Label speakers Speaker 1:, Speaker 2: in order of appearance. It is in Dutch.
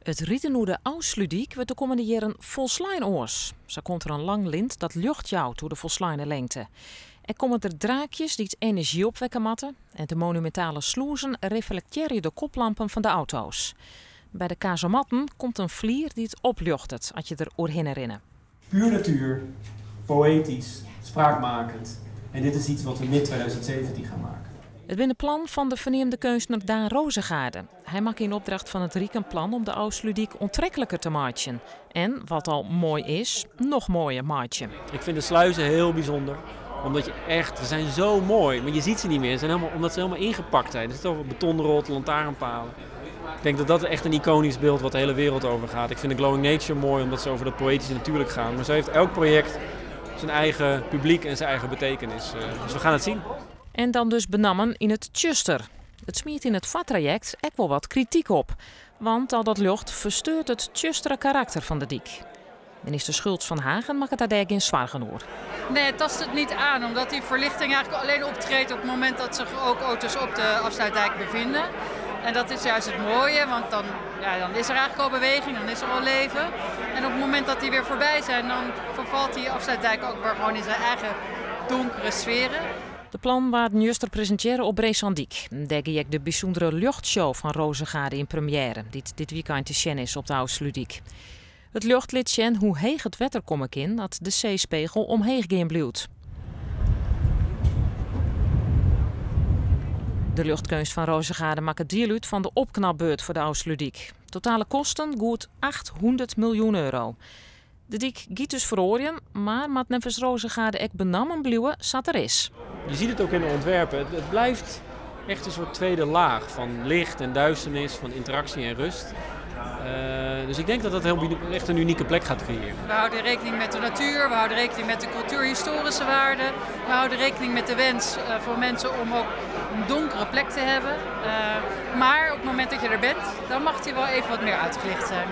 Speaker 1: Het Rietenoude Ausludiek wordt de komende jaren volslijn oors. Zo komt er een lang lint dat lucht jouwt door de volslijne lengte. Er komen er draakjes die het energie opwekken matten en de monumentale sloezen reflecteren de koplampen van de auto's. Bij de kazematten komt een vlier die het opluchtert als je er doorheen herinnert.
Speaker 2: Puur natuur, poëtisch, spraakmakend. En dit is iets wat we mid-2017 gaan maken.
Speaker 1: Het binnenplan van de verneemde kunstenaar Daan Rozengaarde. Hij maakt in opdracht van het Riek een plan om de Ausludiek onttrekkelijker te maken. En, wat al mooi is, nog mooier maken.
Speaker 3: Ik vind de sluizen heel bijzonder. Omdat ze zijn zo mooi, maar je ziet ze niet meer. Omdat ze helemaal ingepakt zijn. Er zitten over betonrot, lantaarnpalen. Ik denk dat dat echt een iconisch beeld wat de hele wereld over gaat. Ik vind de Glowing Nature mooi omdat ze over dat poëtische natuurlijk gaan. Maar zo heeft elk project zijn eigen publiek en zijn eigen betekenis. Dus we gaan het zien.
Speaker 1: En dan dus benammen in het tjuster. Het smeert in het vattraject echt wel wat kritiek op. Want al dat lucht versteurt het tjustere karakter van de diek. Minister Schultz van Hagen mag het daar in zwaar genoeg.
Speaker 4: Nee, het tast het niet aan, omdat die verlichting eigenlijk alleen optreedt op het moment dat zich ook auto's op de afsluitdijk bevinden. En dat is juist het mooie, want dan is er eigenlijk al beweging, dan is er al leven. En op het moment dat die weer voorbij zijn, dan vervalt die afsluitdijk ook weer gewoon in zijn eigen donkere sferen.
Speaker 1: De plan waar het juster presenteren op Breesandiek. Daar ik de bijzondere luchtshow van Rozengaarde in première, die dit weekend te zien is op de Ausludiek. Het lucht liet zien hoe heeg het wetter komen kan dat de zeespiegel omheen gaan blijft. De luchtkunst van Rozengaarde maakt het deel uit van de opknapbeurt voor de Ausludiek. Totale kosten goed 800 miljoen euro. De dik giet dus verorien, maar met nevens Rozengaarde ek benammen blijven zat er is.
Speaker 3: Je ziet het ook in de ontwerpen. Het blijft echt een soort tweede laag van licht en duisternis, van interactie en rust. Dus ik denk dat dat echt een unieke plek gaat creëren.
Speaker 4: We houden rekening met de natuur, we houden rekening met de cultuurhistorische waarden. We houden rekening met de wens voor mensen om ook een donkere plek te hebben. Maar op het moment dat je er bent, dan mag die wel even wat meer uitgelicht zijn.